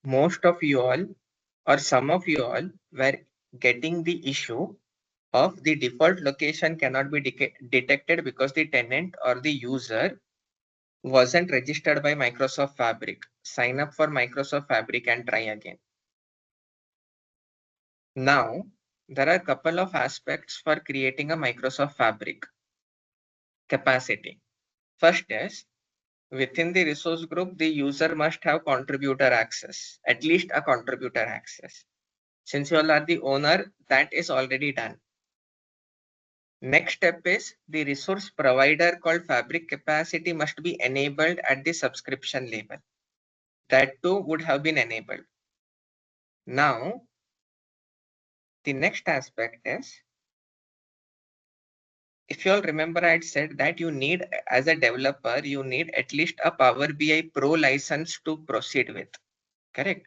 most of you all or some of you all were getting the issue of the default location cannot be detected because the tenant or the user wasn't registered by Microsoft Fabric. Sign up for Microsoft Fabric and try again. Now, there are a couple of aspects for creating a Microsoft Fabric capacity. First is, within the resource group, the user must have contributor access, at least a contributor access. Since you all are the owner, that is already done. Next step is the resource provider called Fabric capacity must be enabled at the subscription level. That too would have been enabled. Now, the next aspect is, if you all remember, I had said that you need, as a developer, you need at least a Power BI Pro license to proceed with. Correct?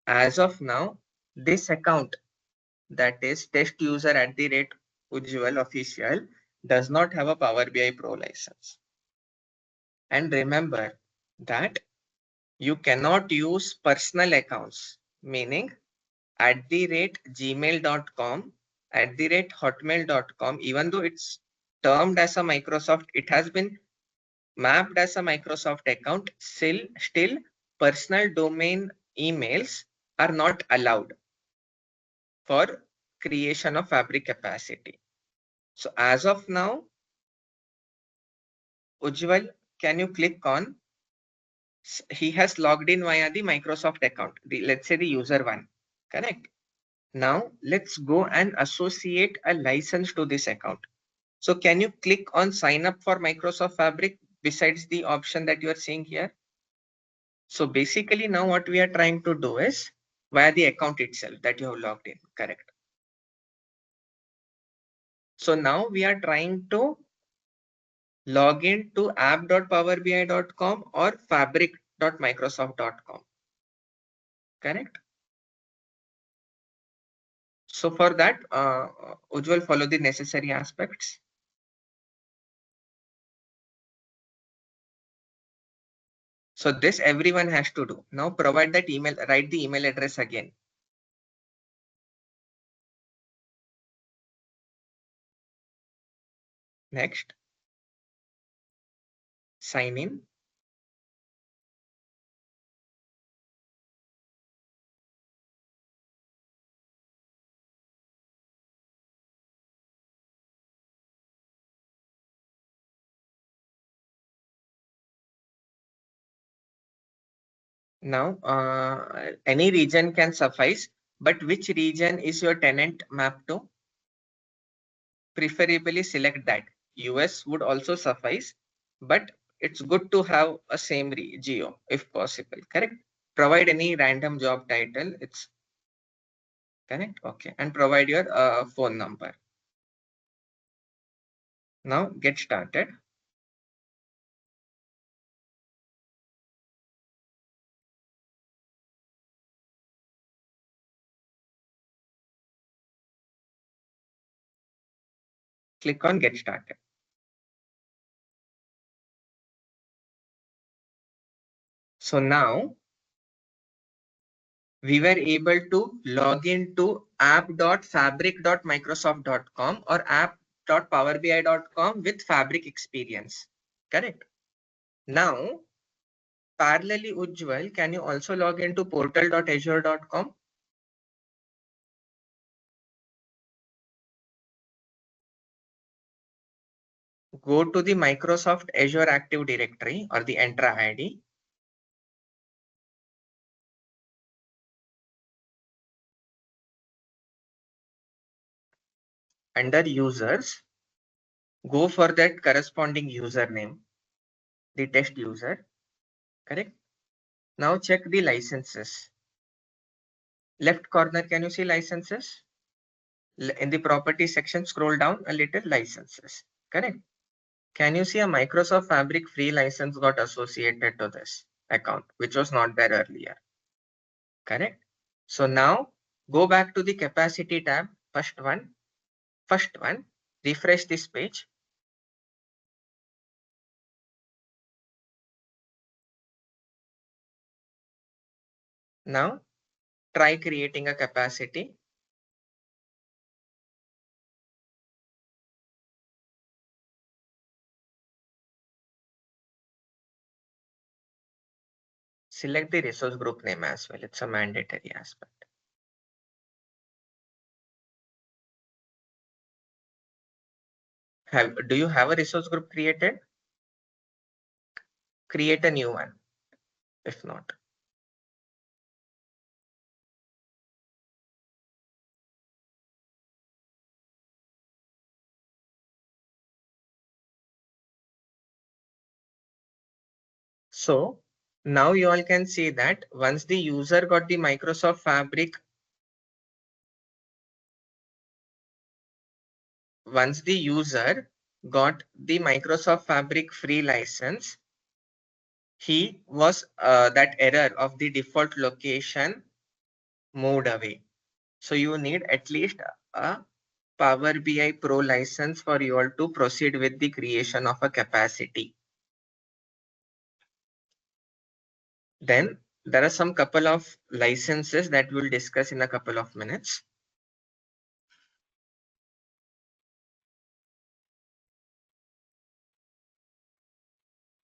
As of now, this account, that is test user @Ujjwal official, does not have a Power BI Pro license. And remember that you cannot use personal accounts, meaning @gmail.com, @hotmail.com, even though it's termed as a Microsoft, it has been mapped as a Microsoft account, still personal domain emails are not allowed for creation of Fabric capacity. So as of now, Ujjwal, can you click on, he has logged in via the Microsoft account, let's say the user one, correct? Now let's go and associate a license to this account. So can you click on sign up for Microsoft Fabric besides the option that you are seeing here? So basically now what we are trying to do is via the account itself that you have logged in, correct? So now we are trying to log in to app.powerbi.com or fabric.microsoft.com, correct? So for that, Ujjwal, follow the necessary aspects. So this everyone has to do. Now provide that email, write the email address again. Next, sign in. Now, any region can suffice, but which region is your tenant mapped to? Preferably select that. US would also suffice, but it's good to have a same geo if possible, correct? Provide any random job title, it's correct, okay, and provide your phone number. Now get started. Click on get started. So now we were able to log into app.fabric.microsoft.com or app.powerbi.com with Fabric experience, correct? Now, parallelly, Ujjwal, can you also log into portal.azure.com? Go to the Microsoft Azure Active Directory or the Entra ID. Under users, go for that corresponding username, the test user, correct? Now check the licenses. Left corner, can you see licenses? In the property section, scroll down a little, licenses, correct? Can you see a Microsoft Fabric free license got associated to this account, which was not there earlier, correct? So now go back to the capacity tab, first one, refresh this page. Now try creating a capacity. Select the resource group name as well. It's a mandatory aspect. Do you have a resource group created? Create a new one, if not. So now you all can see that once the user got the Microsoft Fabric, free license, he was that error of the default location moved away. So you need at least a Power BI Pro license for you all to proceed with the creation of a capacity. Then there are some couple of licenses that we'll discuss in a couple of minutes.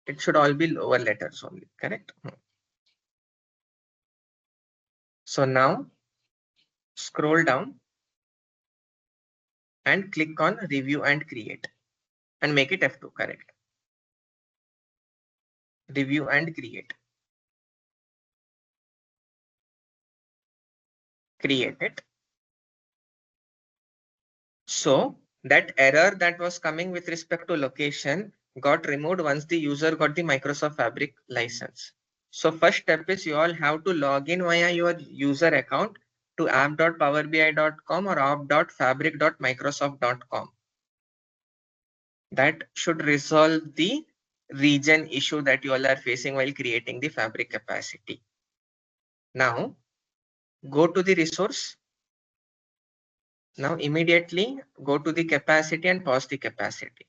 It should all be lower letters only, correct? So now scroll down and click on review and create and make it F2, correct? Review and create. Create it. So that error that was coming with respect to location got removed once the user got the Microsoft Fabric license. So first step is you all have to log in via your user account to app.powerbi.com or app.fabric.microsoft.com. That should resolve the region issue that you all are facing while creating the Fabric capacity. Now go to the resource. Now immediately go to the capacity and pause the capacity.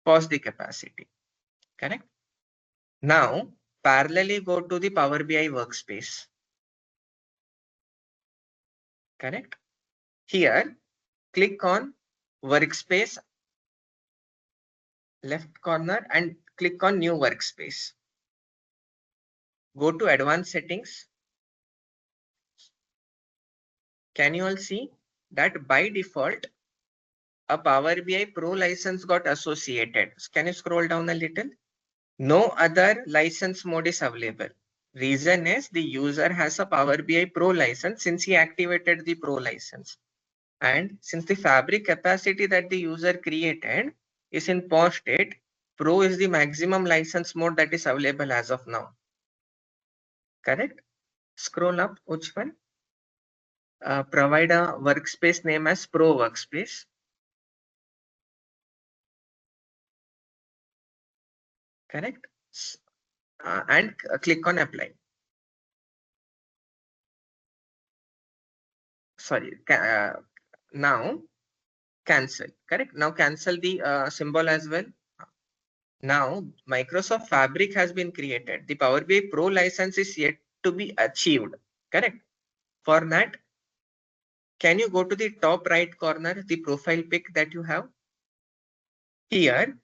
Pause the capacity, correct? Now parallelly go to the Power BI workspace, correct? Here click on workspace, left corner, and click on new workspace. Go to advanced settings. Can you all see that by default a Power BI Pro license got associated? Can you scroll down a little? No other license mode is available. Reason is the user has a Power BI Pro license since he activated the Pro license. And since the Fabric capacity that the user created is in pause state, Pro is the maximum license mode that is available as of now. Correct? Scroll up, which one? Provide a workspace name as Pro Workspace. Correct? And click on apply. Sorry, now cancel. Correct? Now cancel the symbol as well. Now Microsoft Fabric has been created. The Power BI Pro license is yet to be achieved. Correct? For that, can you go to the top right corner, the profile pic that you have? Here,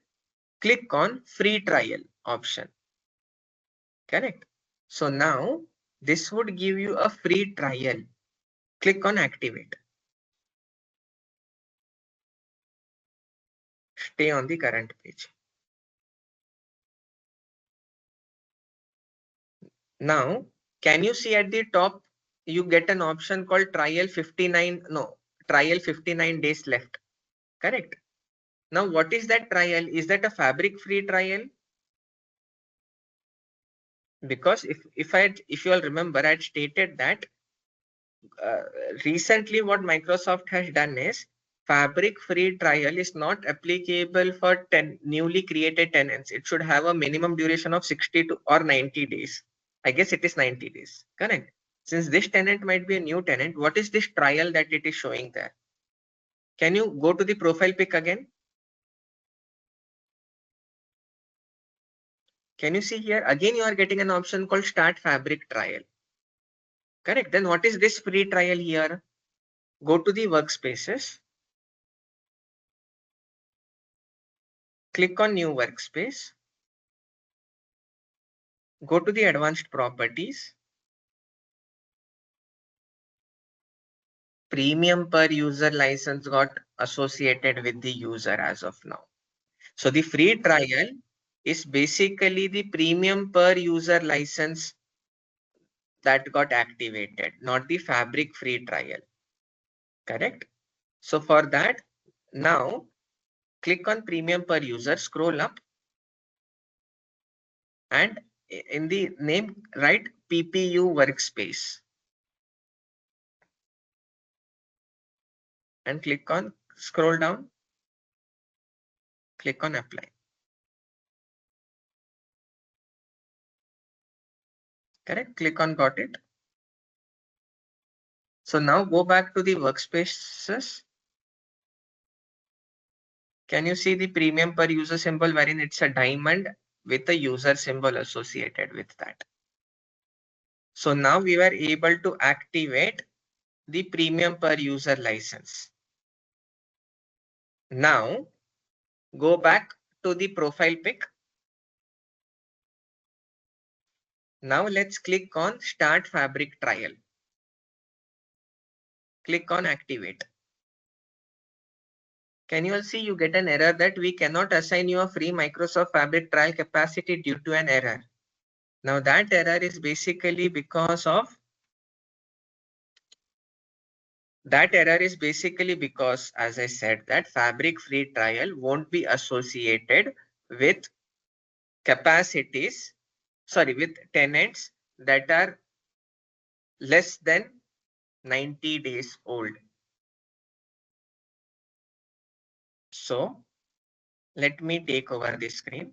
click on free trial option. Correct? So now this would give you a free trial. Click on activate. Stay on the current page. Now, can you see at the top, you get an option called trial 59 days left. Correct? Now, what is that trial? Is that a Fabric free trial? Because if you all remember, I had stated that recently what Microsoft has done is Fabric free trial is not applicable for newly created tenants. It should have a minimum duration of 60 to or 90 days. I guess it is 90 days. Correct? Since this tenant might be a new tenant, what is this trial that it is showing there? Can you go to the profile pic again? Can you see here? Again, you are getting an option called Start Fabric Trial. Correct. Then what is this free trial here? Go to the workspaces. Click on New Workspace. Go to the Advanced Properties. Premium per user license got associated with the user as of now. So the free trial is basically the premium per user license that got activated, not the Fabric free trial. Correct? So for that, now click on premium per user, scroll up, and in the name write PPU workspace and click on scroll down, click on apply. Correct? Click on got it. So now go back to the workspaces. Can you see the premium per user symbol wherein it's a diamond with a user symbol associated with that? So now we were able to activate the premium per user license. Now go back to the profile pic. Now let's click on Start Fabric Trial. Click on Activate. Can you all see you get an error that we cannot assign you a free Microsoft Fabric trial capacity due to an error. Now that error is basically because, as I said, that Fabric free trial won't be associated with capacities, with tenants that are less than 90 days old. So let me take over the screen.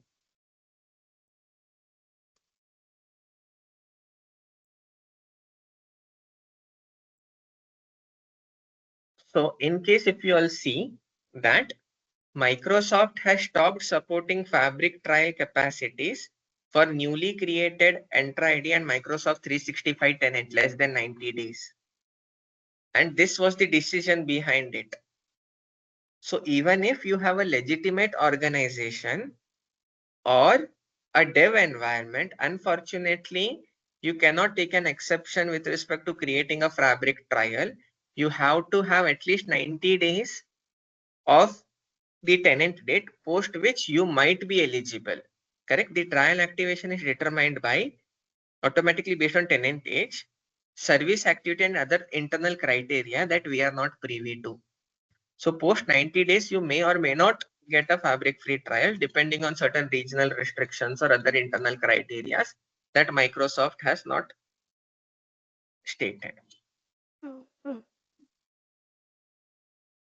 So in case if you all see that Microsoft has stopped supporting Fabric trial capacities for newly created Entra ID and Microsoft 365 tenant less than 90 days. And this was the decision behind it. So even if you have a legitimate organization or a dev environment, unfortunately, you cannot take an exception with respect to creating a Fabric trial. You have to have at least 90 days of the tenant date, post which you might be eligible. Correct? The trial activation is determined by automatically based on tenant age, service activity, and other internal criteria that we are not privy to. So post 90 days, you may or may not get a Fabric free trial depending on certain regional restrictions or other internal criteria that Microsoft has not stated.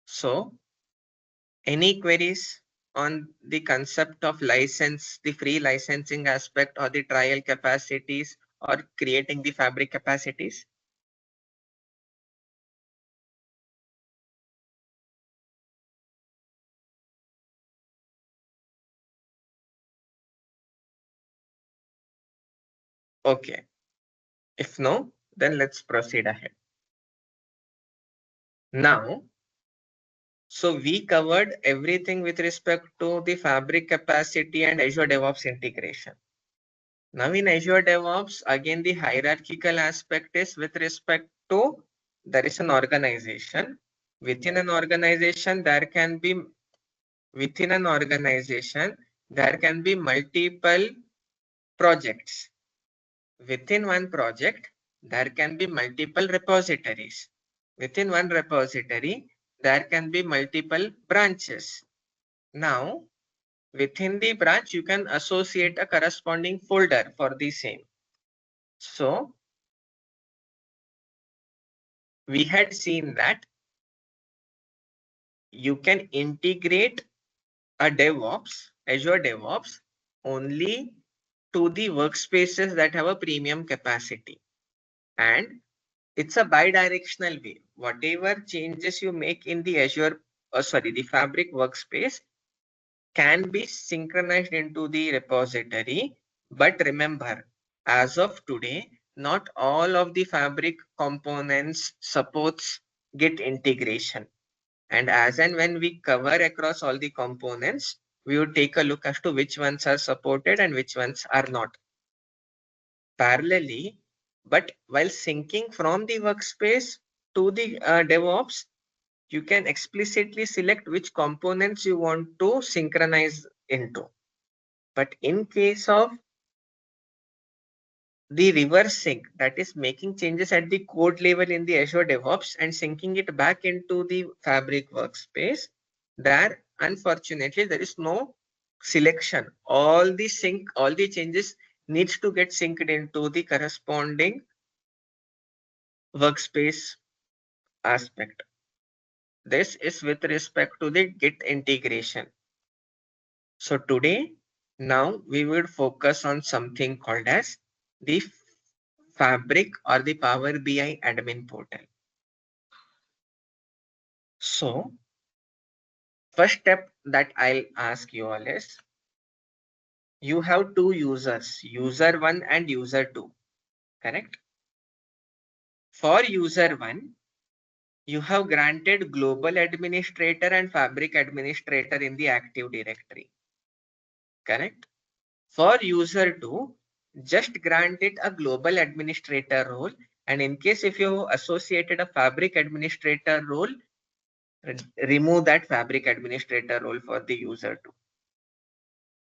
So any queries on the concept of license, the free licensing aspect, or the trial capacities, or creating the Fabric capacities? Okay. If no, then let's proceed ahead. Now, so we covered everything with respect to the Fabric capacity and Azure DevOps integration. Now in Azure DevOps, again, the hierarchical aspect is with respect to there is an organization. Within an organization, there can be multiple projects. Within one project, there can be multiple repositories. Within one repository, there can be multiple branches. Now, within the branch, you can associate a corresponding folder for the same. So, we had seen that you can integrate a DevOps, Azure DevOps, only to the workspaces that have a premium capacity. And it's a bi-directional way. Whatever changes you make in the the Fabric workspace can be synchronized into the repository But remember, as of today, not all of the Fabric components supports Git integration. And as and when we cover across all the components, we would take a look as to which ones are supported and which ones are not. Parallelly, but while syncing from the workspace to the DevOps, you can explicitly select which components you want to synchronize into. But in case of the reverse sync, that is making changes at the code level in the Azure DevOps and syncing it back into the Fabric workspace, there unfortunately there is no selection. All the changes needs to get synced into the corresponding workspace aspect. This is with respect to the Git integration. So today, now we will focus on something called as the Fabric or the Power BI admin portal. So first step that I'll ask you all is, you have two users, user 1 and user 2, correct? For user 1, you have granted global administrator and Fabric administrator in the Active Directory, correct? For user 2, just grant it a global administrator role, and in case if you associated a Fabric administrator role, remove that Fabric administrator role for the user 2.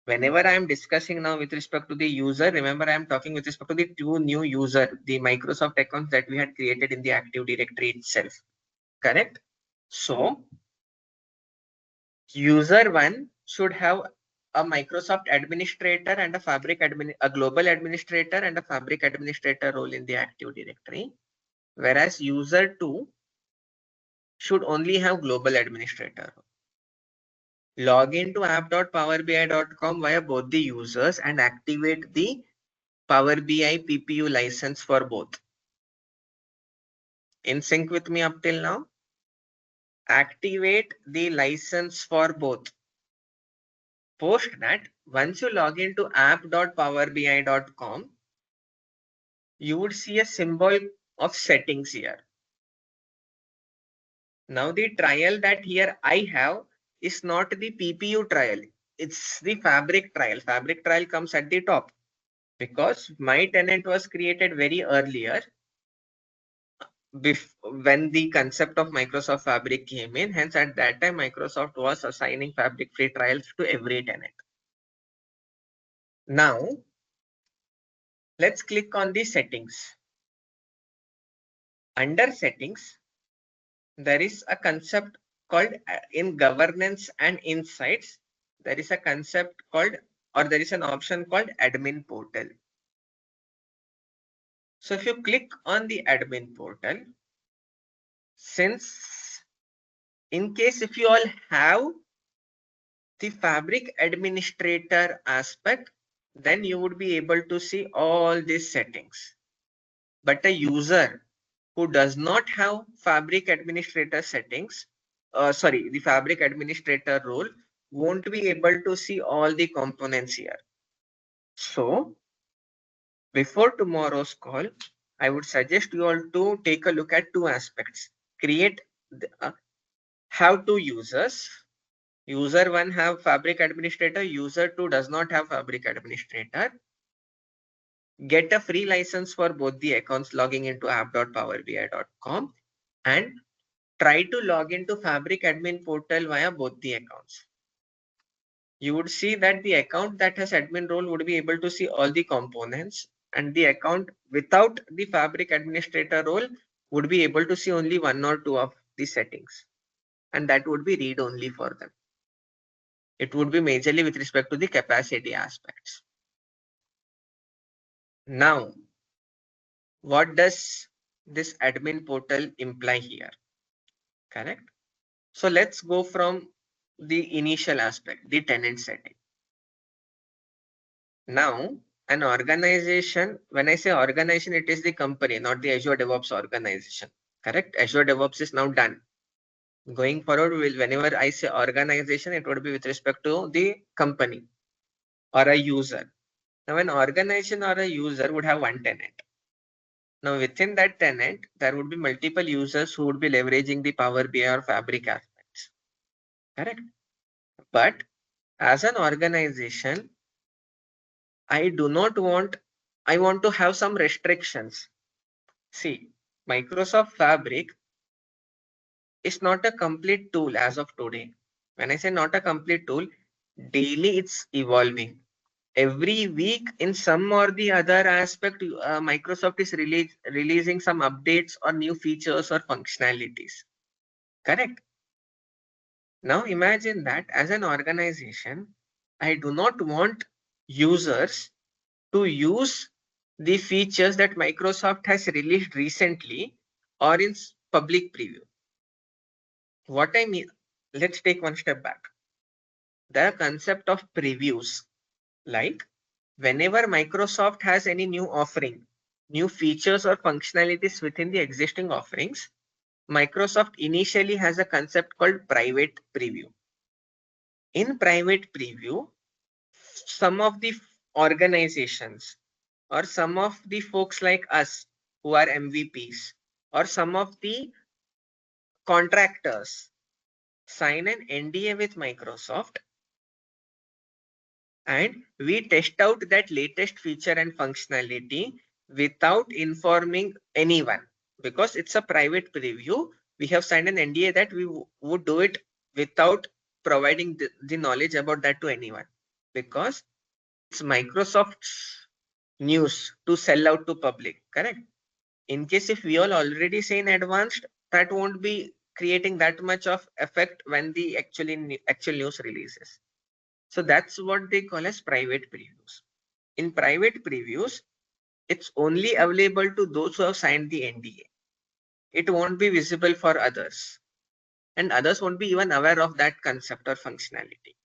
Whenever I am discussing now with respect to the user, remember I am talking with respect to the two new user, the Microsoft accounts that we had created in the Active Directory itself, correct? So user 1 should have a Microsoft administrator and a global administrator and a Fabric administrator role in the Active Directory, whereas user 2 should only have global administrator. Log into app.powerbi.com via both the users and activate the Power BI PPU license for both. In sync with me up till now? Activate the license for both. Post that, once you log into app.powerbi.com, you would see a symbol of settings here. Now the trial that here I have is not the PPU trial. It's the Fabric trial. Fabric trial comes at the top because my tenant was created very earlier when the concept of Microsoft Fabric came in. Hence, at that time, Microsoft was assigning Fabric free trials to every tenant. Now, let's click on the settings. Under settings, there is a concept called in governance and insights. There is a concept called, or there is an option called admin portal. So if you click on the admin portal, since in case if you all have the Fabric administrator aspect, then you would be able to see all these settings. But a user who does not have Fabric administrator settings, the Fabric administrator role, won't be able to see all the components here. So before tomorrow's call, I would suggest you all to take a look at two aspects. Create have two users. User 1 have Fabric administrator, user 2 does not have Fabric administrator. Get a free license for both the accounts logging into app.powerbi.com and try to log into Fabric admin portal via both the accounts. You would see that the account that has admin role would be able to see all the components, and the account without the Fabric administrator role would be able to see only one or two of the settings, and that would be read only for them. It would be majorly with respect to the capacity aspects. Now, what does this admin portal imply here? Correct. So let's go from the initial aspect, the tenant setting. Now, an organization, when I say organization, it is the company, not the Azure DevOps organization. Correct. Azure DevOps is now done. Going forward, whenever I say organization, it would be with respect to the company or a user. Now, an organization or a user would have one tenant. Now, within that tenant, there would be multiple users who would be leveraging the Power BI or Fabric aspects. Correct? But as an organization, I want to have some restrictions. See, Microsoft Fabric is not a complete tool as of today. When I say not a complete tool, daily it's evolving. Every week, in some or the other aspect, Microsoft is releasing some updates or new features or functionalities. Correct? Now imagine that as an organization, I do not want users to use the features that Microsoft has released recently or in public preview. What I mean, let's take one step back. The concept of previews, like whenever Microsoft has any new offering, new features or functionalities within the existing offerings, Microsoft initially has a concept called private preview. In private preview, some of the organizations or some of the folks like us who are MVPs or some of the contractors sign an NDA with Microsoft and we test out that latest feature and functionality without informing anyone. Because it's a private preview, we have signed an NDA that we would do it without providing the knowledge about that to anyone. Because it's Microsoft's news to sell out to public, correct? In case if we all already say in advance, that won't be creating that much of effect when the actual news releases. So that's what they call as private previews. In private previews, it's only available to those who have signed the NDA. It won't be visible for others. And others won't be even aware of that concept or functionality.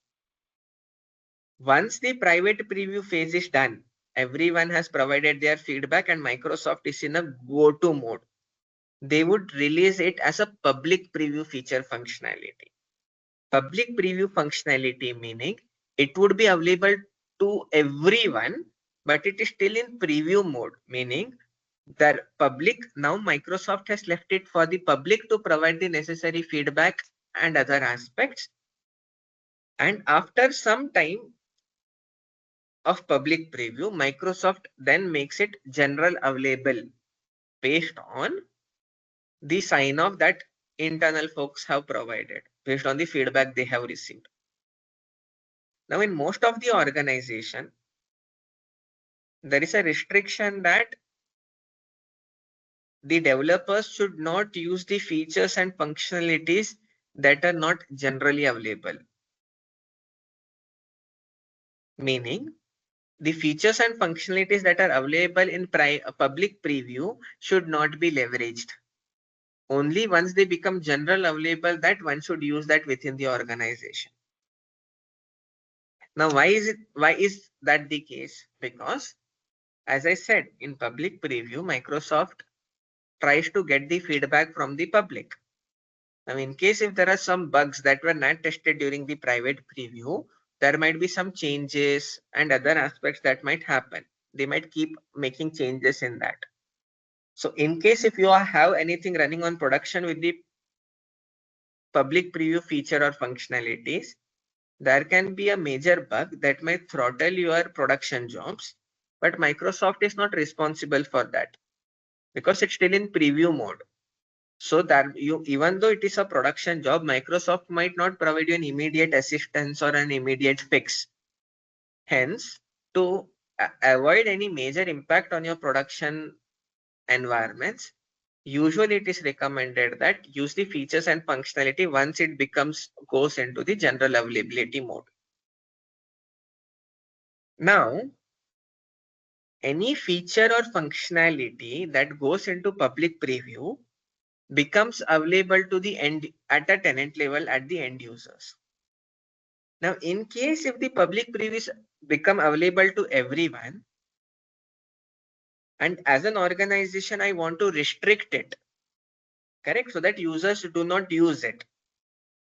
Once the private preview phase is done, everyone has provided their feedback and Microsoft is in a go-to mode. They would release it as a public preview feature functionality. Public preview functionality meaning it would be available to everyone, but it is still in preview mode, meaning the public, now Microsoft has left it for the public to provide the necessary feedback and other aspects. And after some time of public preview, Microsoft then makes it general available based on the sign off that internal folks have provided based on the feedback they have received. Now, in most of the organization, there is a restriction that the developers should not use the features and functionalities that are not generally available. Meaning, the features and functionalities that are available in public preview should not be leveraged. Only once they become general available that one should use that within the organization. Now, why is that the case? Because as I said, in public preview, Microsoft tries to get the feedback from the public. Now, in case if there are some bugs that were not tested during the private preview, there might be some changes and other aspects that might happen. They might keep making changes in that. So in case if you have anything running on production with the public preview feature or functionalities, there can be a major bug that might throttle your production jobs, but Microsoft is not responsible for that because it's still in preview mode. So that even though it is a production job, Microsoft might not provide you an immediate assistance or an immediate fix. Hence, to avoid any major impact on your production environments, usually it is recommended that use the features and functionality once it goes into the general availability mode. Now, any feature or functionality that goes into public preview becomes available to the end at a tenant level at the end users. Now, in case if the public previews become available to everyone, and as an organization, I want to restrict it, correct? So that users do not use it.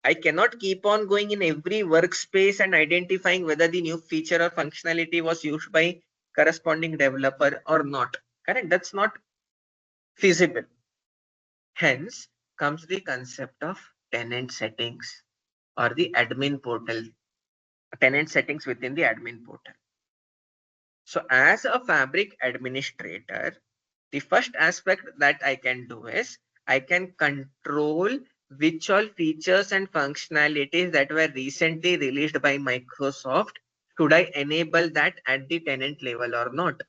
I cannot keep on going in every workspace and identifying whether the new feature or functionality was used by corresponding developer or not. Correct? That's not feasible. Hence comes the concept of tenant settings or the admin portal, tenant settings within the admin portal. So as a Fabric administrator, the first aspect that I can do is I can control which all features and functionalities that were recently released by Microsoft. Should I enable that at the tenant level or not?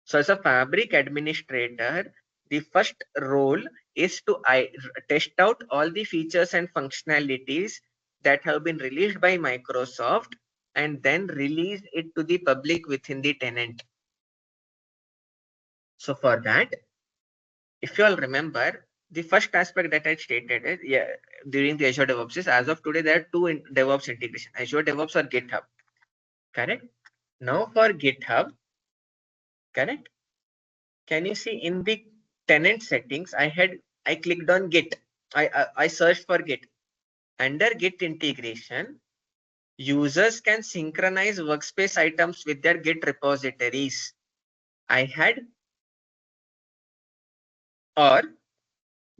So as a Fabric administrator, the first role is to test out all the features and functionalities that have been released by Microsoft and then release it to the public within the tenant. So for that, if you all remember, the first aspect that I stated is, during the Azure DevOps is, as of today, there are two DevOps integration, Azure DevOps or GitHub. Correct? Now for GitHub, correct? Can you see in the tenant settings, I clicked on Git. I searched for Git. Under Git integration, users can synchronize workspace items with their Git repositories. Or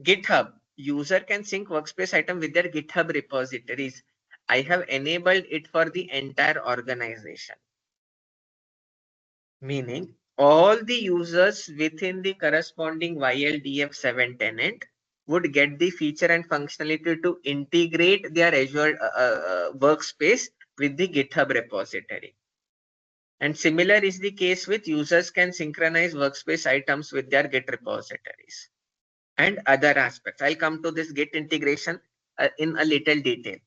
GitHub, user can sync workspace item with their GitHub repositories. I have enabled it for the entire organization. Meaning all the users within the corresponding YLDF7 tenant would get the feature and functionality to integrate their Azure workspace with the GitHub repository. And similar is the case with users can synchronize workspace items with their Git repositories and other aspects. I'll come to this Git integration in a little detail.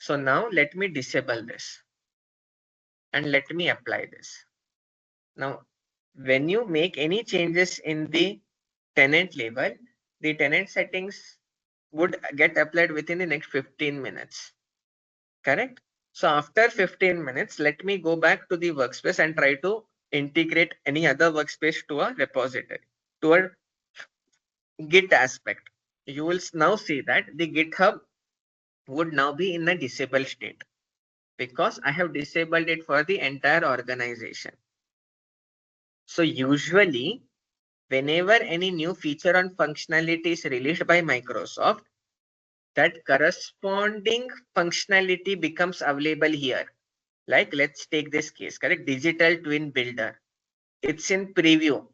So now let me disable this and let me apply this. Now, when you make any changes in the tenant level, the tenant settings would get applied within the next 15 minutes. Correct? So after 15 minutes, let me go back to the workspace and try to integrate any other workspace to a repository, to a Git aspect. You will now see that the GitHub would now be in a disabled state because I have disabled it for the entire organization. So usually, whenever any new feature or functionality is released by Microsoft, that corresponding functionality becomes available here. Like, let's take this case, correct? Digital Twin Builder. It's in preview,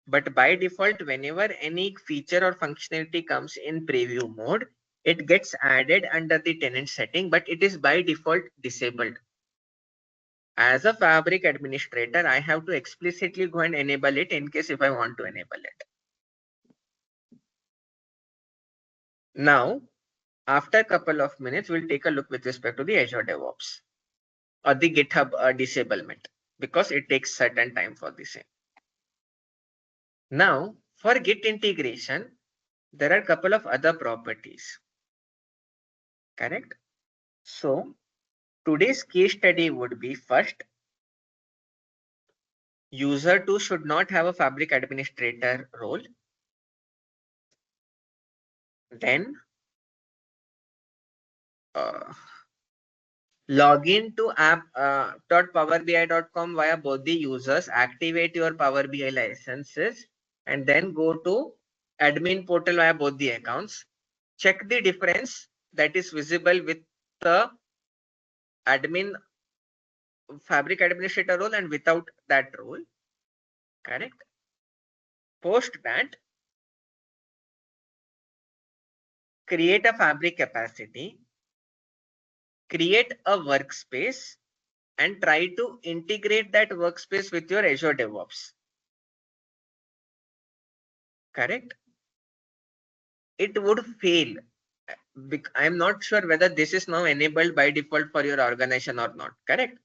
but by default, whenever any feature or functionality comes in preview mode, it gets added under the tenant setting, but it is by default disabled. As a Fabric administrator, I have to explicitly go and enable it in case if I want to enable it. Now, after a couple of minutes, we'll take a look with respect to the Azure DevOps or the GitHub disablement because it takes certain time for the same. Now, for Git integration, there are a couple of other properties. Correct? So, today's case study would be first, user 2 should not have a Fabric administrator role. Then, log in to app.powerbi.com via both the users, activate your Power BI licenses, and then go to admin portal via both the accounts. Check the difference that is visible with the admin Fabric administrator role and without that role. Correct? Post that, create a Fabric capacity, create a workspace, and try to integrate that workspace with your Azure DevOps. Correct? It would fail. I'm not sure whether this is now enabled by default for your organization or not. Correct?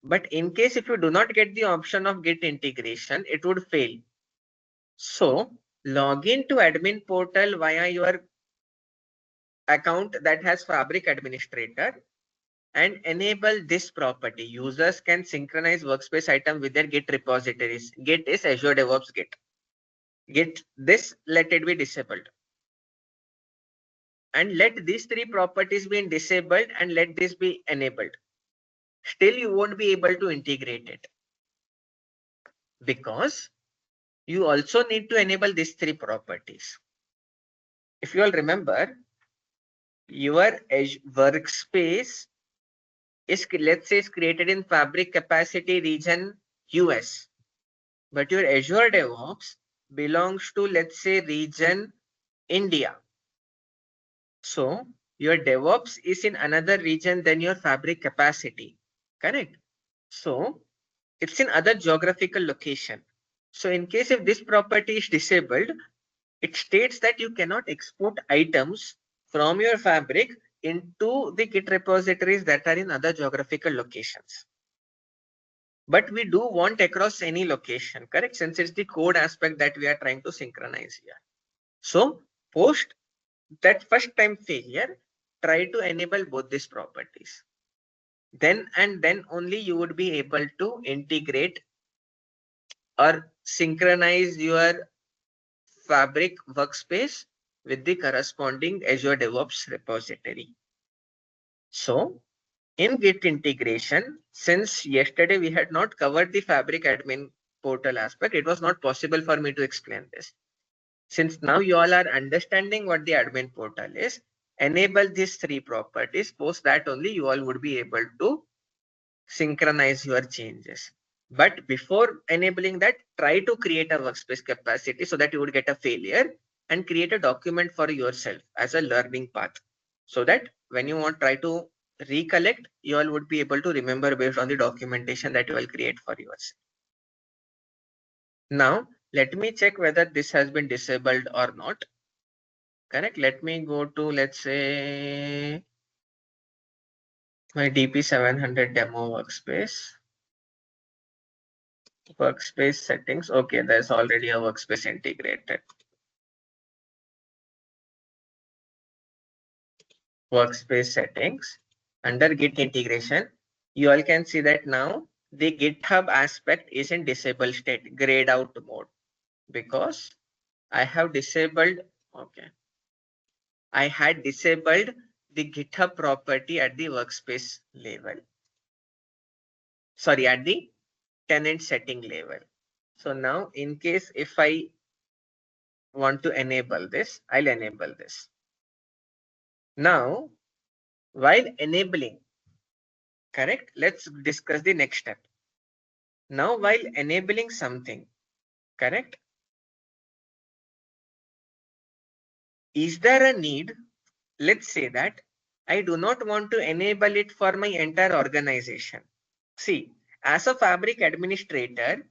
But in case if you do not get the option of Git integration, it would fail. So log in to admin portal via your account that has Fabric administrator and enable this property. Users can synchronize workspace item with their Git repositories. Git is Azure DevOps Git. Git this, let it be disabled. And let these three properties be disabled and let this be enabled. still you won't be able to integrate it, because you also need to enable these three properties. If you all remember, your Azure workspace is, let's say, is created in Fabric capacity region US, but your Azure DevOps belongs to, let's say, region India. So your DevOps is in another region than your Fabric capacity, correct? So it's in other geographical location. So in case if this property is disabled, it states that you cannot export items from your Fabric into the Git repositories that are in other geographical locations. But we do want across any location, correct? Since it's the code aspect that we are trying to synchronize here. So post that first time failure, try to enable both these properties. Then and then only you would be able to integrate or synchronize your Fabric workspace with the corresponding Azure DevOps repository. So in Git integration, since yesterday we had not covered the Fabric admin portal aspect, it was not possible for me to explain this. Since now you all are understanding what the admin portal is, enable these three properties. Post that only you all would be able to synchronize your changes. But before enabling that, try to create a workspace capacity so that you would get a failure, and create a document for yourself as a learning path, so that when you want try to recollect, you all would be able to remember based on the documentation that you will create for yourself. Now let me check whether this has been disabled or not. Correct. Let me go to, let's say, my DP700 demo workspace. Workspace settings. Okay, there's already a workspace integrated. Workspace settings. Under Git integration, you all can see that now the GitHub aspect is in disabled state, grayed out mode, because I have disabled. Okay, I had disabled the GitHub property at the workspace level. Sorry, at the tenant setting level. So now in case if I want to enable this, I'll enable this. Now, while enabling, correct, let's discuss the next step. Now, while enabling something, correct, is there a need? Let's say that I do not want to enable it for my entire organization. See, as a Fabric administrator,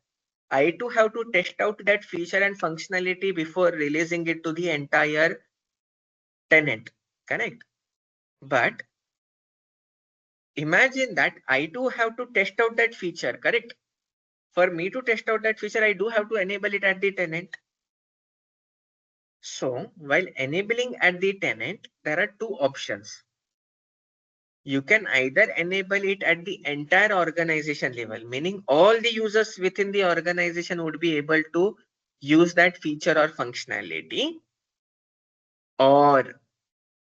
I too have to test out that feature and functionality before releasing it to the entire tenant, correct? But imagine that I too have to test out that feature, correct? For me to test out that feature, I do have to enable it at the tenant. So while enabling at the tenant, there are two options. You can either enable it at the entire organization level, meaning all the users within the organization would be able to use that feature or functionality, or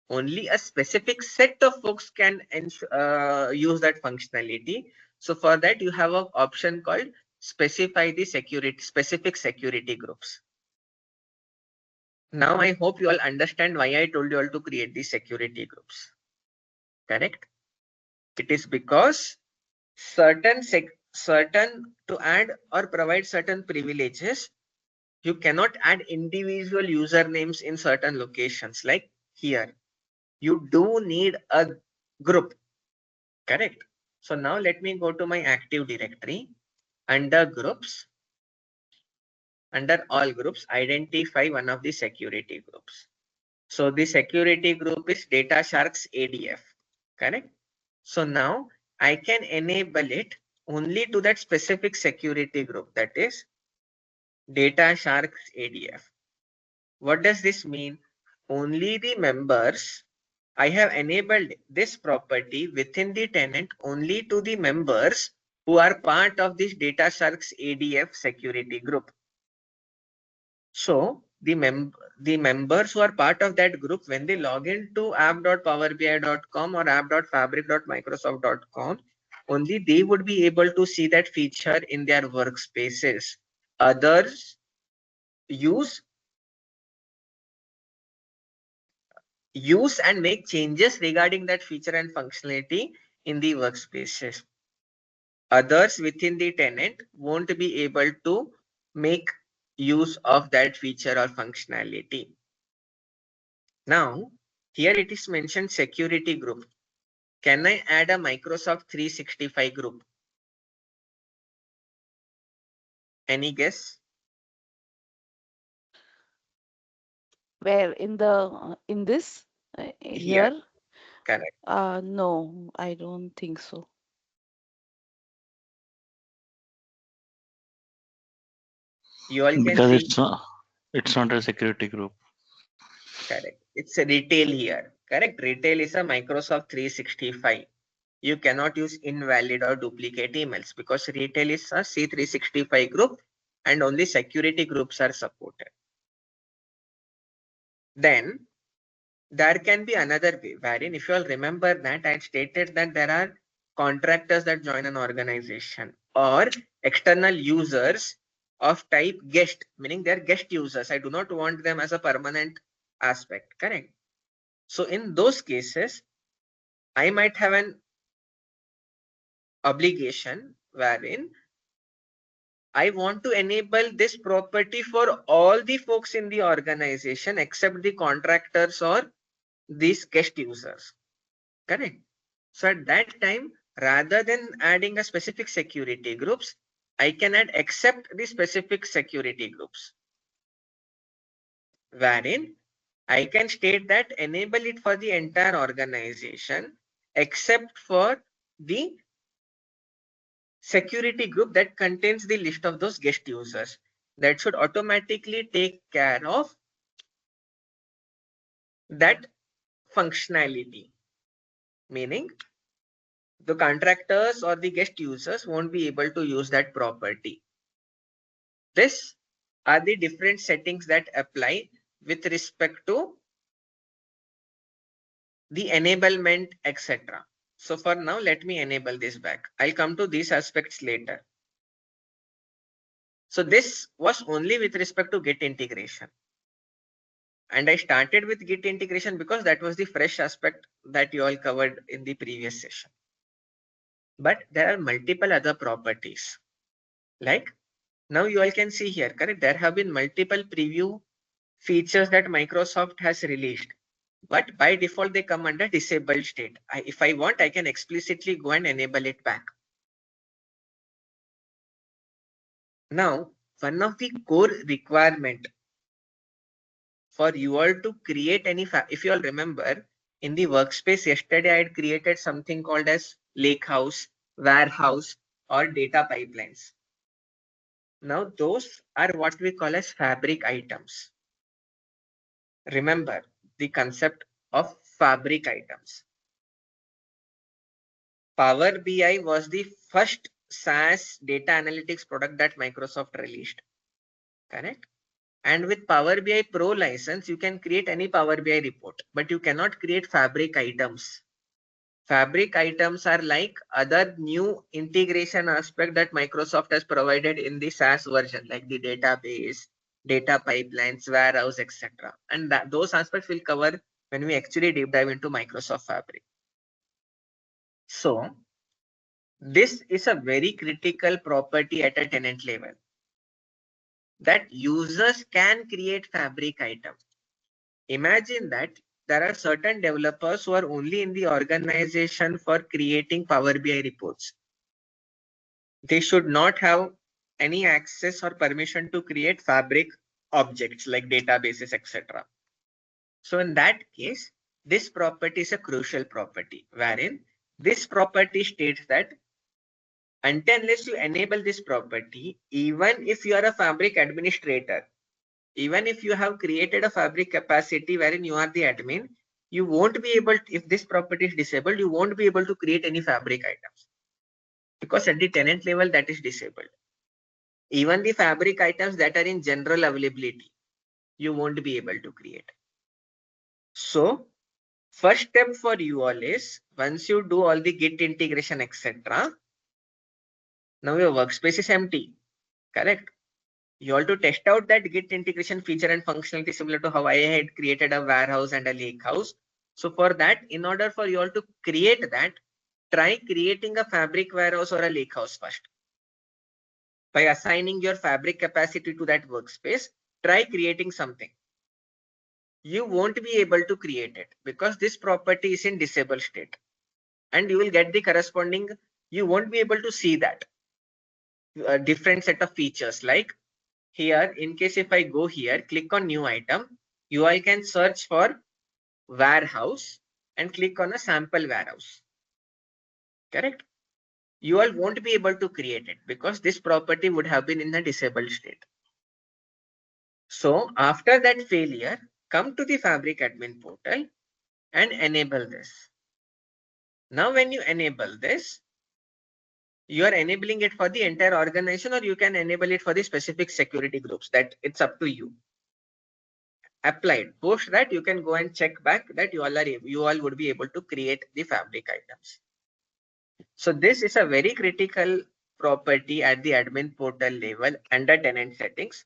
only a specific set of folks can use that functionality. So for that, you have an option called specify the specific security groups. Now I hope you all understand why I told you all to create these security groups. Correct? It is because certain to add or provide certain privileges, you cannot add individual usernames in certain locations. Like here, you do need a group. Correct? So now let me go to my Active Directory. Under groups, under all groups, identify one of the security groups. So the security group is DataSharks ADF. Correct? So now I can enable it only to that specific security group, that is DataSharks ADF. What does this mean? Only the members, I have enabled this property within the tenant only to the members who are part of this DataSharks ADF security group. So the members who are part of that group, when they log into app.powerbi.com or app.fabric.microsoft.com, only they would be able to see that feature in their workspaces. Others use and make changes regarding that feature and functionality in the workspaces. Others within the tenant won't be able to make use of that feature or functionality. Now, here it is mentioned security group. Can I add a Microsoft 365 group? Any guess? Where in the in this Here, here? correct. No, I don't think so. You all can Because see, it's not a security group. correct. It's a retail here, correct? Retail is a Microsoft 365. You cannot use invalid or duplicate emails because retail is a C365 group and only security groups are supported. Then there can be another way wherein, if you all remember that I had stated that there are contractors that join an organization or external users of type guest, meaning they're guest users. I do not want them as a permanent aspect, correct? So in those cases, I might have an obligation wherein I want to enable this property for all the folks in the organization except the contractors or these guest users. Correct. So at that time, rather than adding a specific security groups, I can add except the specific security groups, wherein I can state that enable it for the entire organization except for the security group that contains the list of those guest users. That should automatically take care of that functionality, meaning the contractors or the guest users won't be able to use that property. This are the different settings that apply with respect to the enablement, etc. So for now, let me enable this back. I'll come to these aspects later. So this was only with respect to Git integration. And I started with Git integration because that was the fresh aspect that you all covered in the previous session. But there are multiple other properties. Like now you all can see here, correct? There have been multiple preview features that Microsoft has released. But by default, they come under disabled state. If I want, I can explicitly go and enable it back. Now, one of the core requirement for you all to create any, if you all remember, in the workspace yesterday, I had created something called as lakehouse, warehouse, or data pipelines. Now, those are what we call as fabric items. Remember the concept of fabric items. Power BI was the first SaaS data analytics product that Microsoft released, correct? And with Power BI Pro license, you can create any Power BI report, but you cannot create fabric items. Fabric items are like other new integration aspect that Microsoft has provided in the SaaS version, like the database, data pipelines, warehouse, etc. And those aspects will cover when we actually deep dive into Microsoft Fabric. So this is a very critical property at a tenant level that users can create fabric items. Imagine that there are certain developers who are only in the organization for creating Power BI reports. They should not have any access or permission to create fabric objects like databases, etc. So in that case, this property is a crucial property, wherein this property states that unless you enable this property, even if you are a fabric administrator, even if you have created a fabric capacity wherein you are the admin, you won't be able to, if this property is disabled, you won't be able to create any fabric items because at the tenant level that is disabled. Even the fabric items that are in general availability, you won't be able to create. So First step for you all is, once you do all the Git integration, etc., now your workspace is empty, correct? You all to test out that Git integration feature and functionality similar to how I had created a warehouse and a lakehouse. So for that, in order for you all to create that, try creating a Fabric warehouse or a lakehouse first. By assigning your Fabric capacity to that workspace, try creating something. You won't be able to create it because this property is in disabled state, and you will get the corresponding, you won't be able to see that different set of features. Like here, in case if I go here, click on new item, you all can search for warehouse and click on a sample warehouse, correct? You all won't be able to create it because this property would have been in a disabled state. So after that failure, come to the Fabric admin portal and enable this. Now when you enable this, you are enabling it for the entire organization, or you can enable it for the specific security groups. That it's up to you. Applied. Post that, you can go and check back that you all would be able to create the Fabric items. So this is a very critical property at the admin portal level under tenant settings,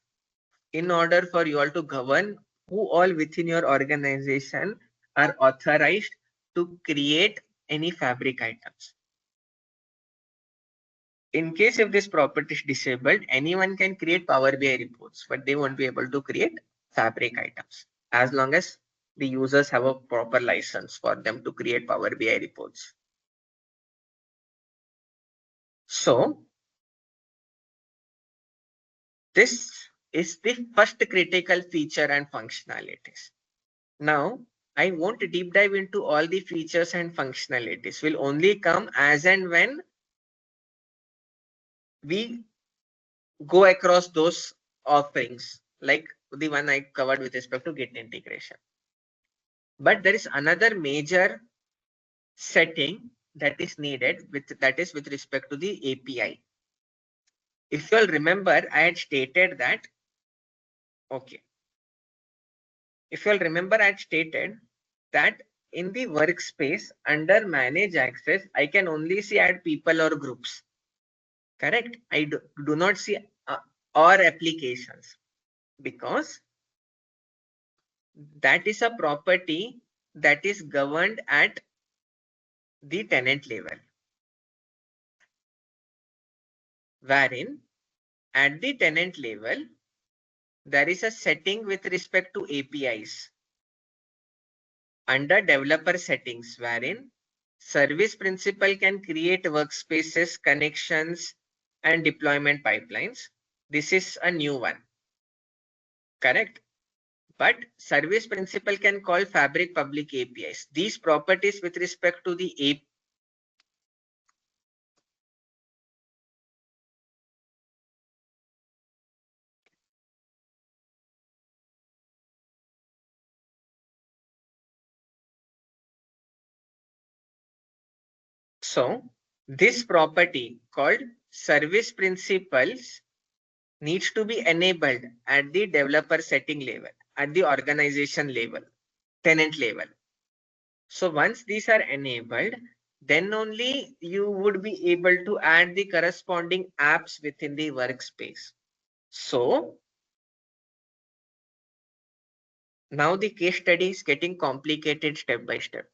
in order for you all to govern who all within your organization are authorized to create any Fabric items. In case if this property is disabled, anyone can create Power BI reports, but they won't be able to create Fabric items as long as the users have a proper license for them to create Power BI reports. So this is the first critical feature and functionalities. Now, I won't deep dive into all the features and functionalities. Will only come as and when we go across those offerings, like the one I covered with respect to Git integration. But there is another major setting that is needed, that is with respect to the API. If you all remember, I had stated that, okay. If you all remember, I had stated that in the workspace under manage access, I can only see add people or groups. Correct? I do not see or applications, because that is a property that is governed at the tenant level, wherein at the tenant level, there is a setting with respect to APIs under developer settings, wherein service principal can create workspaces, connections, and deployment pipelines. This is a new one, correct? But service principal can call Fabric public APIs. These properties with respect to the API. So this property called service principals needs to be enabled at the developer setting level, at the organization level, tenant level. So once these are enabled, then only you would be able to add the corresponding apps within the workspace. So now the case study is getting complicated step by step.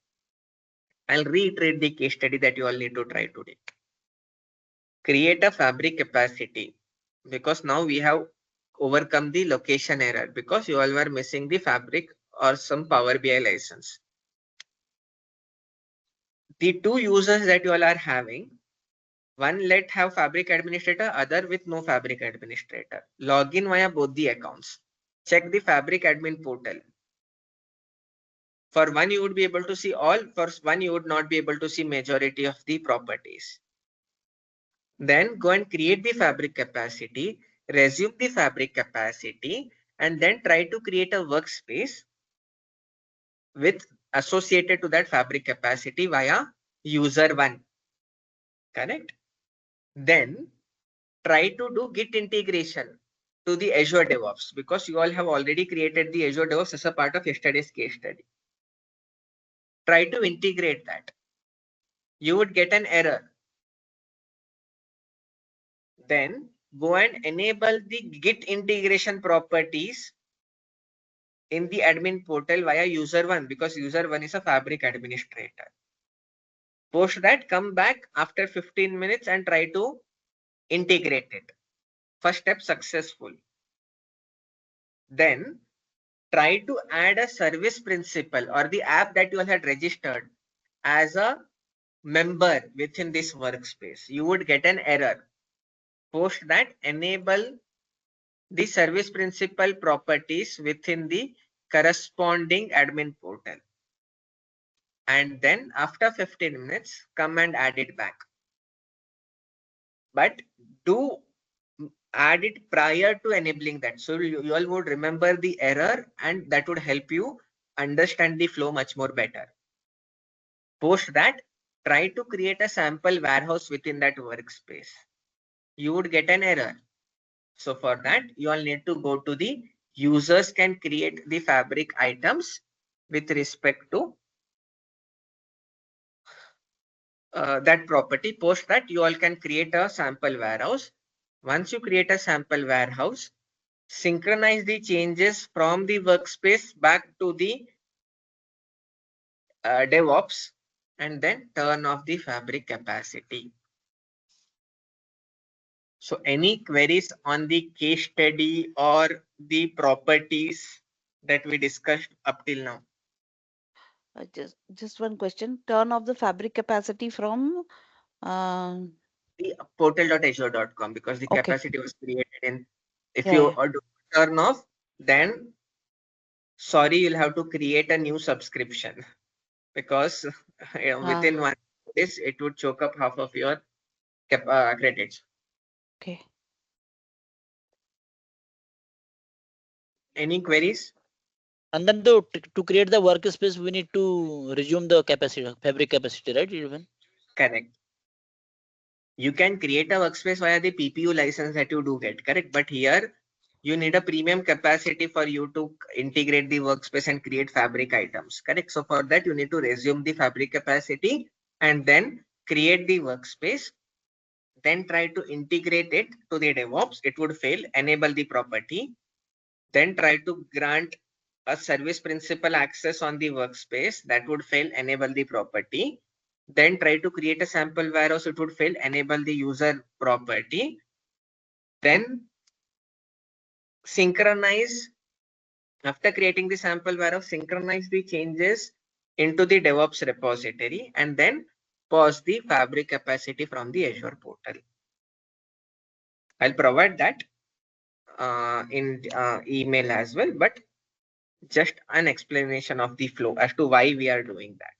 I'll reiterate the case study that you all need to try today. Create a Fabric capacity, because now we have overcome the location error because you all were missing the Fabric or some Power BI license. The two users that you all are having, one let have Fabric administrator, other with no Fabric administrator. Log in via both the accounts. Check the Fabric admin portal. For one, you would be able to see all. For one, you would not be able to see majority of the properties. Then go and create the Fabric capacity, resume the Fabric capacity, and then try to create a workspace with associated to that Fabric capacity via user one. Correct? Then try to do Git integration to the Azure DevOps, because you all have already created the Azure DevOps as a part of yesterday's case study. try to integrate that. You would get an error. Then go and enable the Git integration properties in the admin portal via user one, because user one is a Fabric administrator. Post that, come back after 15 minutes and try to integrate it. First step successful. Then try to add a service principal or the app that you all had registered as a member within this workspace. You would get an error. Post that, enable the service principal properties within the corresponding admin portal. And then after 15 minutes, come and add it back. But do add it prior to enabling that. So you all would remember the error and that would help you understand the flow much more better. Post that, try to create a sample warehouse within that workspace. You would get an error. So for that, you all need to go to the users can create the Fabric items with respect to that property. Post that, you all can create a sample warehouse. Once you create a sample warehouse, synchronize the changes from the workspace back to the DevOps, and then turn off the Fabric capacity. So any queries on the case study or the properties that we discussed up till now? Just one question. Turn off the Fabric capacity from The portal.azure.com, because the Okay. capacity was created in, if Yeah, you yeah. do turn off, then sorry, you'll have to create a new subscription, because within 1 days it would choke up half of your credits. Okay. Any queries? And then to create the workspace, we need to resume the capacity, Fabric capacity, right? Even Correct. You can create a workspace via the PPU license that you do get, correct? But here you need a premium capacity for you to integrate the workspace and create Fabric items, correct? So for that, you need to resume the Fabric capacity and then create the workspace. Then try to integrate it to the DevOps. It would fail. Enable the property. Then try to grant a service principal access on the workspace. That would fail. Enable the property. Then try to create a sample warehouse. It would fail. Enable the user property. Then synchronize, after creating the sample warehouse, synchronize the changes into the DevOps repository and then pause the Fabric capacity from the Azure portal. I'll provide that in email as well, but just an explanation of the flow as to why we are doing that.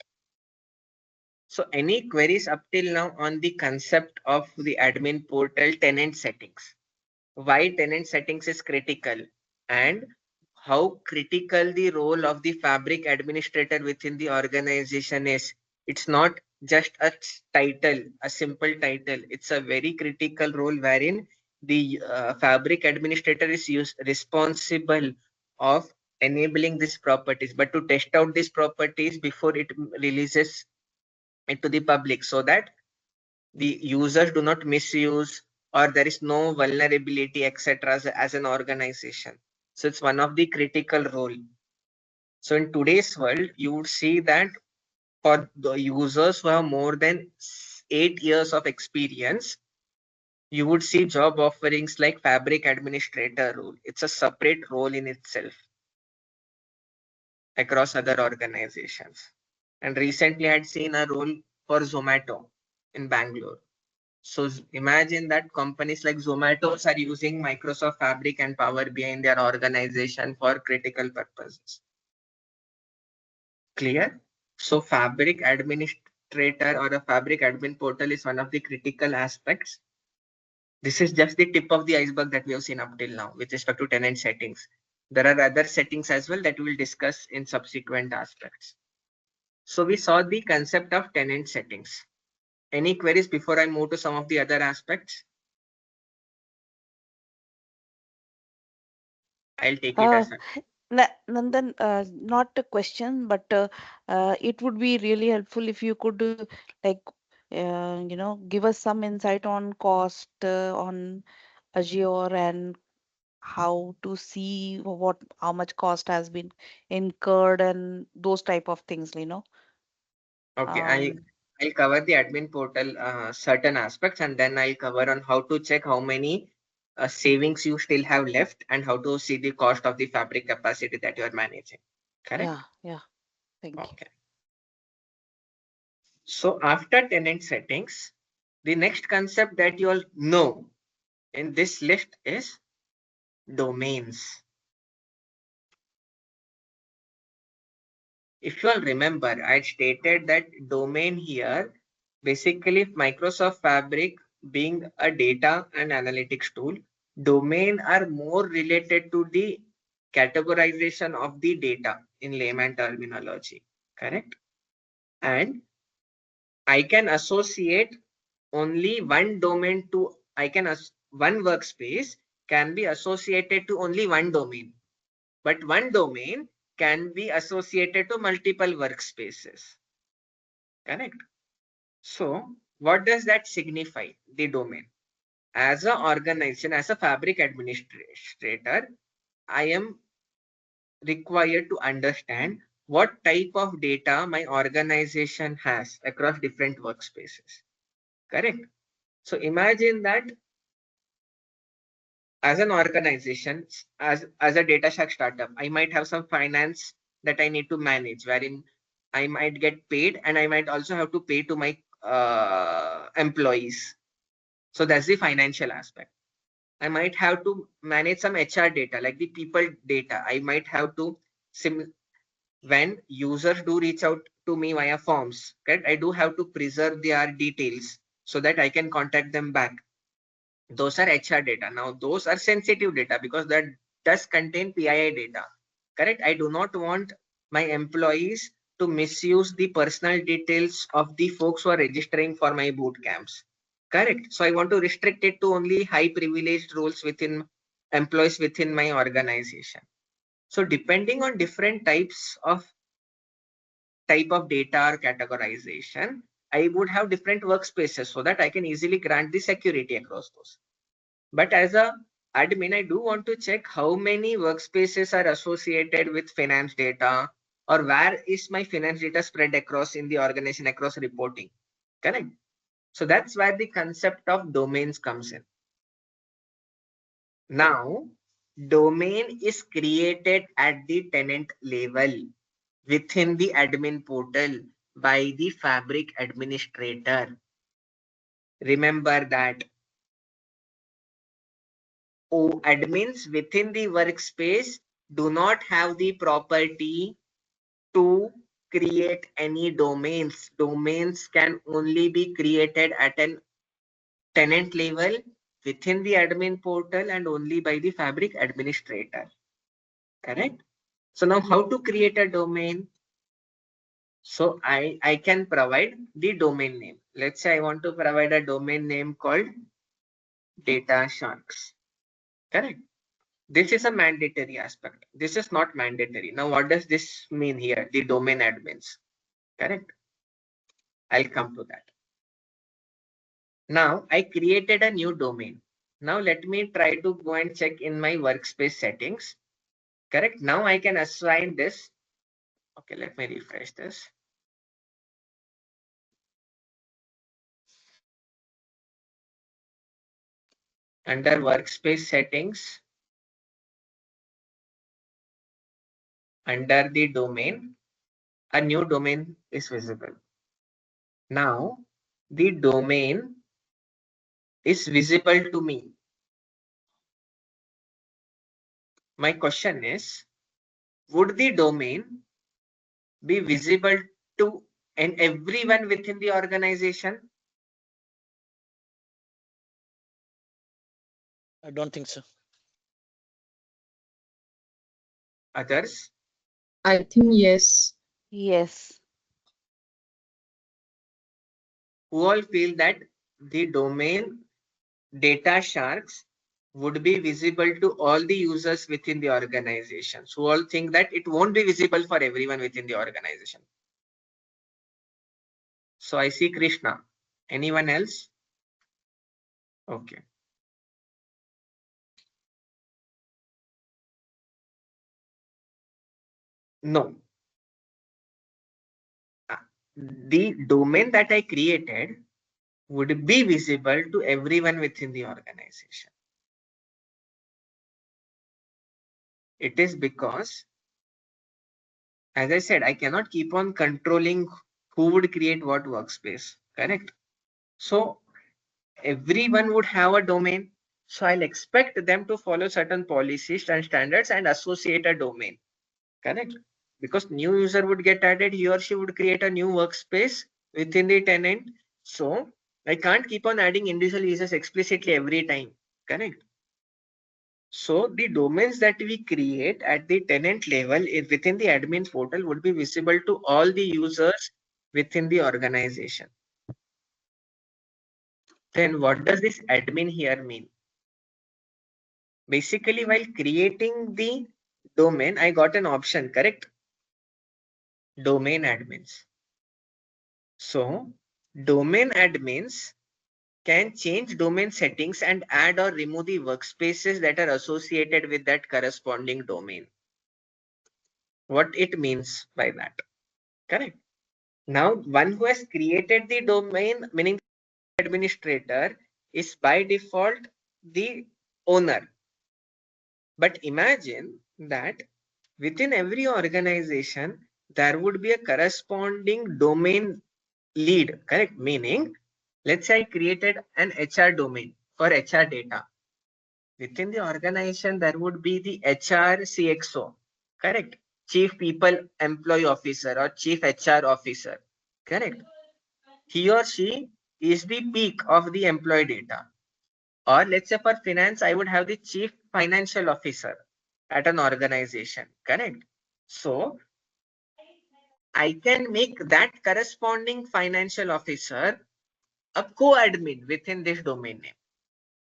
So any queries up till now on the concept of the admin portal tenant settings? Why tenant settings is critical and how critical the role of the Fabric administrator within the organization is. It's not just a title, a simple title. It's a very critical role wherein the Fabric administrator is responsible of enabling these properties, but to test out these properties before it releases it to the public, so that the users do not misuse or there is no vulnerability, etc. As an organization. So it's one of the critical role. So in today's world, you would see that for the users who have more than 8 years of experience, you would see job offerings like Fabric administrator role. It's a separate role in itself across other organizations. And recently I had seen a role for Zomato in Bangalore. So imagine that companies like Zomato are using Microsoft Fabric and Power BI in their organization for critical purposes. Clear? So Fabric administrator or a Fabric admin portal is one of the critical aspects. This is just the tip of the iceberg that we have seen up till now with respect to tenant settings. There are other settings as well that we will discuss in subsequent aspects. So we saw the concept of tenant settings. Any queries before I move to some of the other aspects? I'll take it as Nandan, not a question, but it would be really helpful if you could like give us some insight on cost on Azure and how to see how much cost has been incurred and those type of things, Okay, Um, I'll cover the admin portal certain aspects, and then I'll cover on how to check how many savings you still have left and how to see the cost of the fabric capacity that you are managing. Correct? yeah, thank you. Okay. So after tenant settings, the next concept that you all know in this list is domains. If you all remember, I stated that domain here, basically Microsoft Fabric being a data and analytics tool, domain are more related to the categorization of the data in layman terminology, correct? And I can associate only one domain to, one workspace can be associated to only one domain, but one domain can be associated to multiple workspaces. Correct. So what does that signify? The domain. As an organization, as a Fabric administrator, I am required to understand what type of data my organization has across different workspaces. Correct. So imagine that as an organization, as a data shack startup, I might have some finance that I need to manage, wherein I might get paid and I might also have to pay to my employees. So that's the financial aspect. I might have to manage some HR data, like the people data. I might have to when users do reach out to me via forms, correct? I do have to preserve their details so that I can contact them back. Those are HR data. Now, those are sensitive data because that does contain PII data. Correct? I do not want my employees to misuse the personal details of the folks who are registering for my boot camps. Correct. So I want to restrict it to only high privileged roles within employees within my organization. So depending on different type of data or categorization, I would have different workspaces so that I can easily grant the security across those. But as a admin, I do want to check how many workspaces are associated with finance data, or where is my finance data spread across in the organization across reporting. Correct? So that's where the concept of domains comes in. Now, domain is created at the tenant level within the admin portal by the Fabric administrator. Remember that admins within the workspace do not have the property to create any domains. Domains can only be created at an tenant level within the admin portal and only by the Fabric administrator. Correct? So now how to create a domain? So I can provide the domain name. Let's say I want to provide a domain name called Data Sharks. Correct? This is a mandatory aspect. This is not mandatory. Now, what does this mean here? The domain admins. Correct? I'll come to that. Now, I created a new domain. Now, let me try to go and check in my workspace settings. Correct? Now, I can assign this. Okay, let me refresh this. Under workspace settings, under the domain, a new domain is visible. Now, the domain is visible to me. My question is, would the domain be visible to everyone within the organization? I don't think so. Others? I think yes. Yes. Who all feel that the domain Data Sharks would be visible to all the users within the organization. So all think that it won't be visible for everyone within the organization. So I see Krishna. Anyone else? Okay. No. The domain that I created would be visible to everyone within the organization. It is because, as I said, I cannot keep on controlling who would create what workspace, correct? So everyone would have a domain. So I'll expect them to follow certain policies and standards and associate a domain, correct? Because new user would get added, he or she would create a new workspace within the tenant. So I can't keep on adding individual users explicitly every time, correct? So the domains that we create at the tenant level within the admin portal would be visible to all the users within the organization. Then what does this admin here mean? Basically, while creating the domain, I got an option, correct? Domain admins. So domain admins can change domain settings and add or remove the workspaces that are associated with that corresponding domain. What it means by that, correct? Now, one who has created the domain, meaning the administrator, is by default the owner. But imagine that within every organization, there would be a corresponding domain lead, correct? Meaning, let's say I created an HR domain for HR data. Within the organization, there would be the HR CXO, correct? Chief People Employee Officer or Chief HR Officer, correct? He or she is the peak of the employee data. Or let's say for finance, I would have the Chief Financial Officer at an organization, correct? So I can make that corresponding financial officer a co-admin within this domain name.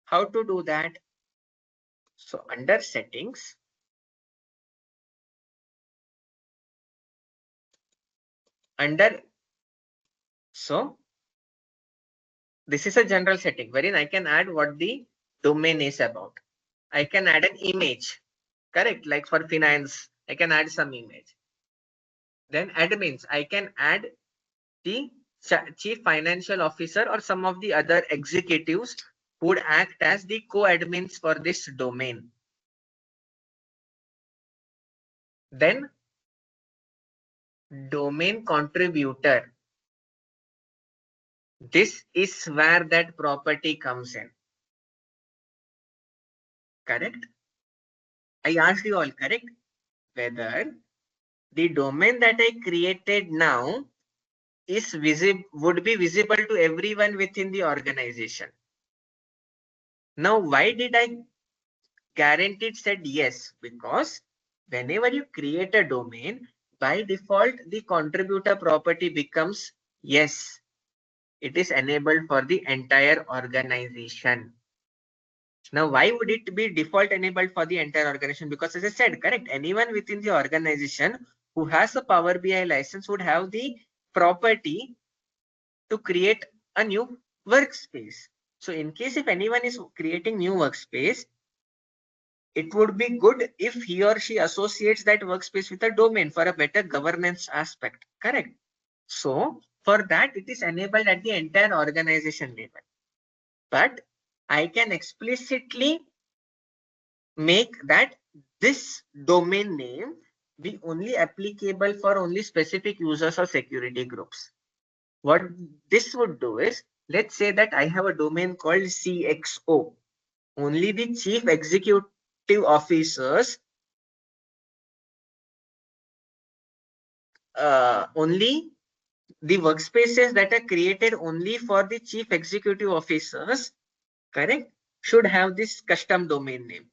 How to do that? So under settings, so this is a general setting wherein I can add what the domain is about. I can add an image, correct? Like for finance, I can add some image. Then admins, I can add the chief financial officer or some of the other executives who would act as the co-admins for this domain. Then domain contributor. This is where that property comes in. Correct? I asked you all, correct? Whether the domain that I created now is visible, would be visible to everyone within the organization. Now, why did I guaranteed said yes? Because whenever you create a domain, by default, the contributor property becomes yes. It is enabled for the entire organization. Now, why would it be default enabled for the entire organization? Because as I said, correct, anyone within the organization who has a Power BI license would have the property to create a new workspace. So in case if anyone is creating new workspace, it would be good if he or she associates that workspace with a domain for a better governance aspect, correct? So for that, it is enabled at the entire organization level. But I can explicitly make that this domain name be only applicable for only specific users or security groups. What this would do is, let's say that I have a domain called CXO. Only the chief executive officers, only the workspaces that are created only for the chief executive officers, correct, should have this custom domain name,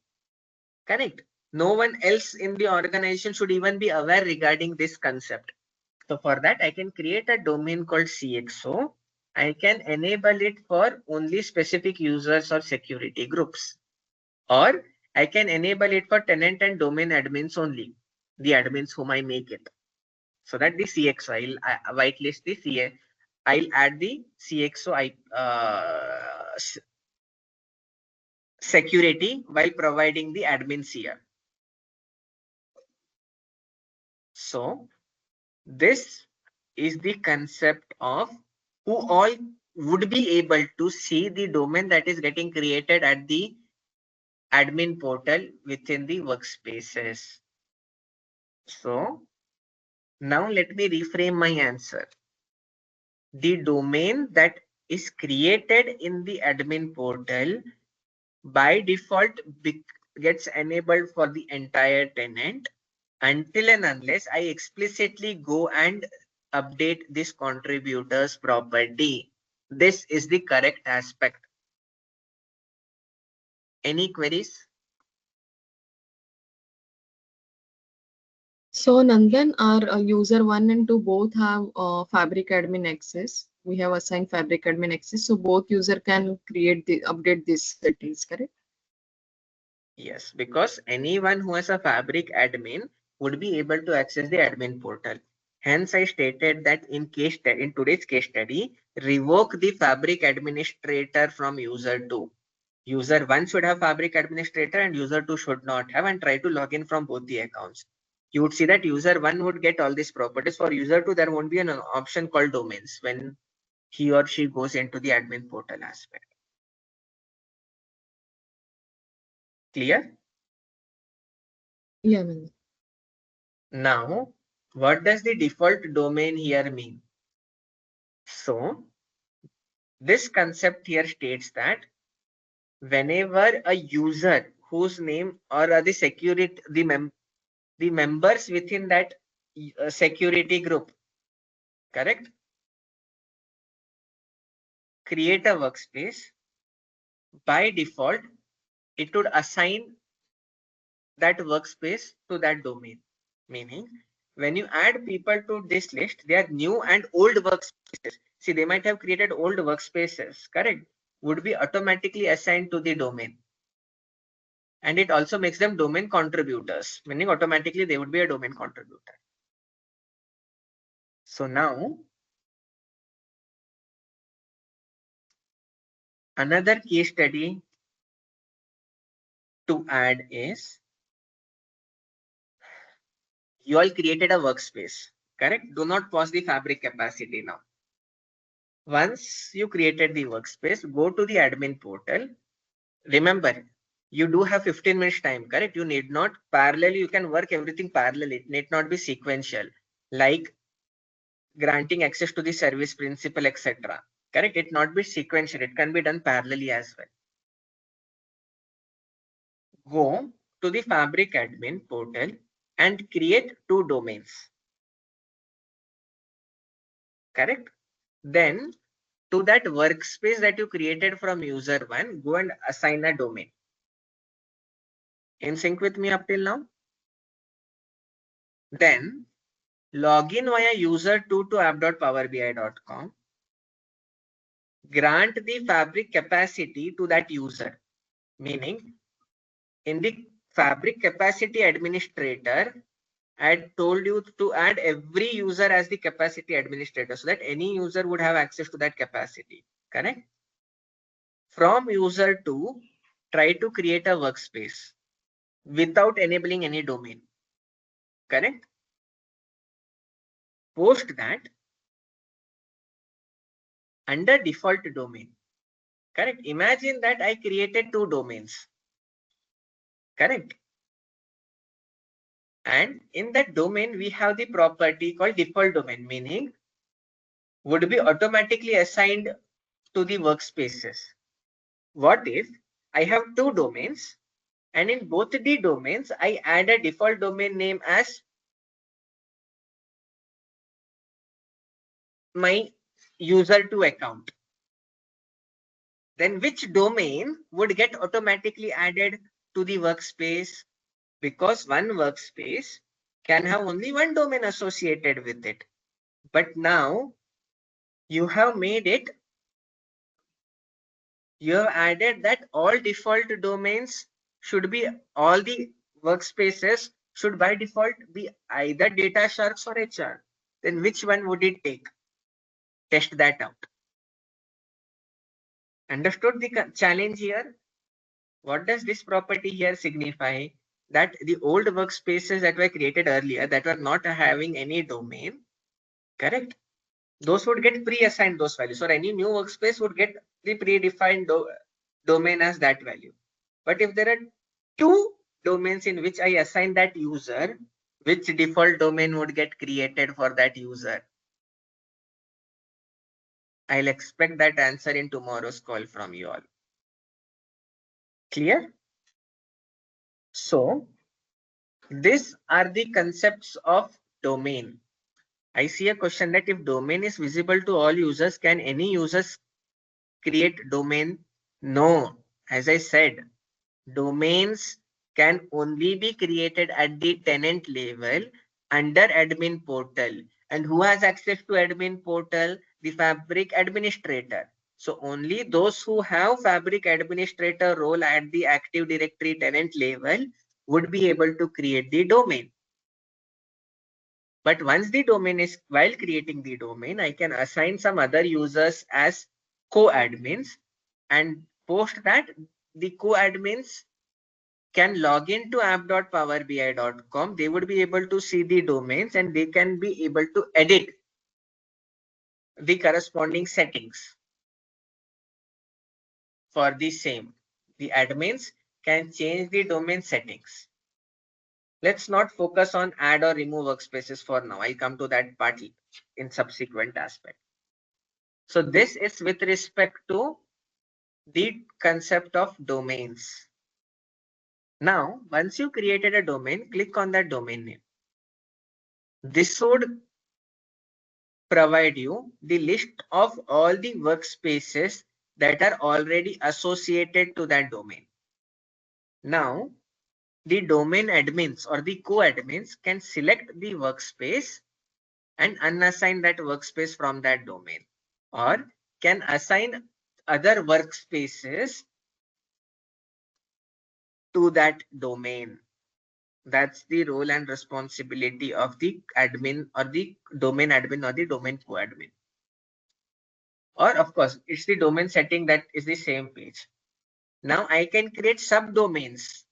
correct? No one else in the organization should even be aware regarding this concept. So for that, I can create a domain called CXO. I can enable it for only specific users or security groups. Or I can enable it for tenant and domain admins only, the admins whom I make it. So that the CXO, I'll whitelist the CA. I'll add the CXO security while providing the admins here. So this is the concept of who all would be able to see the domain that is getting created at the admin portal within the workspaces. So now let me reframe my answer. The domain that is created in the admin portal by default gets enabled for the entire tenant until and unless I explicitly go and update this contributors property. This is the correct aspect. Any queries? So Nandan, our user 1 and 2 both have Fabric admin access. We have assigned Fabric admin access, so both user can update these settings, correct? Yes, because anyone who has a Fabric admin would be able to access the admin portal. Hence, I stated that in today's case study, revoke the Fabric administrator from user 2. User 1 should have Fabric administrator and user 2 should not have, and try to log in from both the accounts. You would see that user 1 would get all these properties. For user 2, there won't be an option called domains when he or she goes into the admin portal aspect. Clear? Yeah, Nandan. Now, what does the default domain here mean? So, this concept here states that whenever a user whose name or the security, the members within that security group, correct, create a workspace, by default, it would assign that workspace to that domain. Meaning, when you add people to this list, they are new and old workspaces. See, they might have created old workspaces, correct? Would be automatically assigned to the domain. And it also makes them domain contributors, meaning automatically they would be a domain contributor. So now, another case study to add is, you all created a workspace, correct? Do not pause the Fabric capacity now. Once you created the workspace, go to the admin portal. Remember, you do have 15 minutes time, correct? You need not parallel, you can work everything parallel. It need not be sequential, like granting access to the service principal, etc. Correct? It not be sequential, it can be done parallelly as well. Go to the Fabric admin portal and create 2 domains. Correct? Then to that workspace that you created from user 1, go and assign a domain. In sync with me up till now? Then log in via user2 to app.powerbi.com. Grant the Fabric capacity to that user. Meaning, in the Fabric capacity administrator, I had told you to add every user as the capacity administrator so that any user would have access to that capacity. Correct? From user 2, try to create a workspace without enabling any domain. Correct? Post that under default domain. Correct? Imagine that I created 2 domains. Correct? And in that domain, we have the property called default domain, meaning would be automatically assigned to the workspaces. What if I have 2 domains and in both the domains, I add a default domain name as my user2 account? Then which domain would get automatically added to the workspace? Because one workspace can have only one domain associated with it. But now you have made it, you have added that all default domains should be all the workspaces should by default be either data sharks or HR. Then which one would it take? Test that out. Understood the challenge here? What does this property here signify? That the old workspaces that were created earlier that were not having any domain, correct? Those would get pre-assigned those values, or any new workspace would get the predefined domain as that value. But if there are two domains in which I assign that user, which default domain would get created for that user? I'll expect that answer in tomorrow's call from you all. Clear? So these are the concepts of domain. I see a question that if domain is visible to all users, can any users create domain? No. As I said, domains can only be created at the tenant level under admin portal. And who has access to admin portal? The Fabric administrator. So only those who have Fabric administrator role at the Active Directory tenant level would be able to create the domain. But once the domain is, while creating the domain, I can assign some other users as co-admins, and post that the co-admins can log into app.powerbi.com. They would be able to see the domains and they can be able to edit the corresponding settings for the same. The admins can change the domain settings. Let's not focus on add or remove workspaces for now. I'll come to that part in subsequent aspect. So this is with respect to the concept of domains. Now, once you created a domain, click on that domain name. This would provide you the list of all the workspaces that are already associated to that domain. Now, the domain admins or the co-admins can select the workspace and unassign that workspace from that domain, or can assign other workspaces to that domain. That's the role and responsibility of the admin or the domain admin or the domain co-admin. Or of course, it's the domain setting that is the same page. Now I can create subdomains.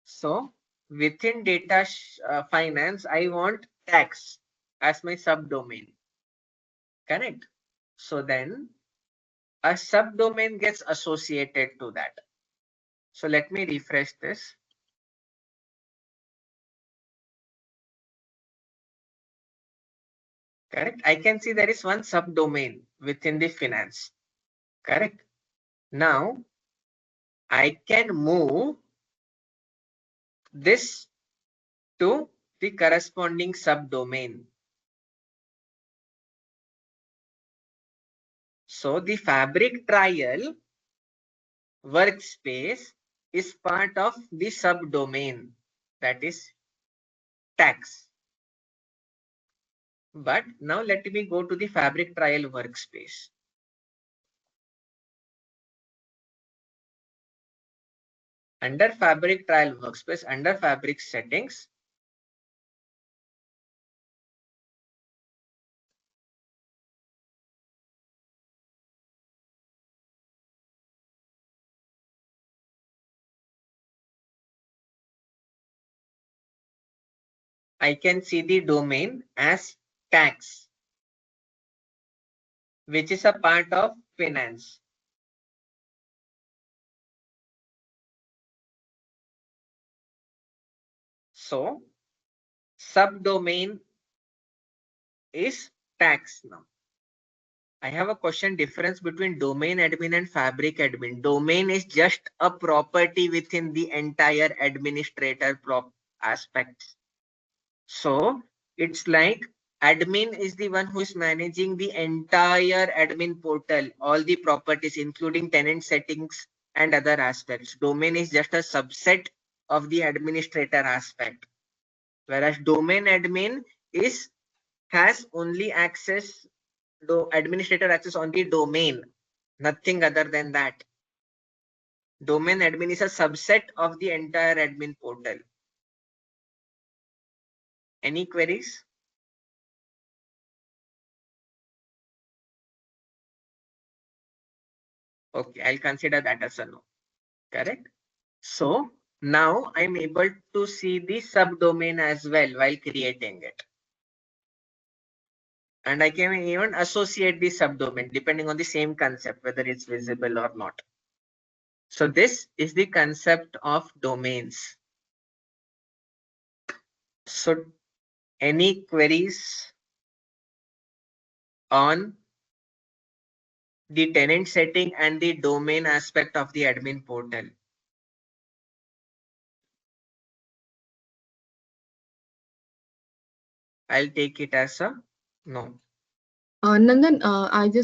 So within data finance, I want tax as my subdomain. Correct? So then a subdomain gets associated to that. So let me refresh this. Correct? I can see there is one subdomain within the finance. Correct? Now I can move this to the corresponding subdomain. So the Fabric trial workspace is part of the subdomain, that is tax. But now let me go to the Fabric trial workspace. Under Fabric trial workspace, under Fabric settings, I can see the domain as tax, which is a part of finance. So subdomain is tax now. I have a question, difference between domain admin and Fabric admin. Domain is just a property within the entire administrator aspects. So it's like admin is the one who is managing the entire admin portal, all the properties, including tenant settings and other aspects. Domain is just a subset of the administrator aspect. Whereas domain admin has only access, administrator access on the domain, nothing other than that. Domain admin is a subset of the entire admin portal. Any queries? Okay, I'll consider that as a no. Correct. So now I'm able to see the subdomain as well while creating it. And I can even associate the subdomain depending on the same concept, whether it's visible or not. So this is the concept of domains. So any queries on the tenant setting and the domain aspect of the admin portal? I'll take it as a no. Nandan, I just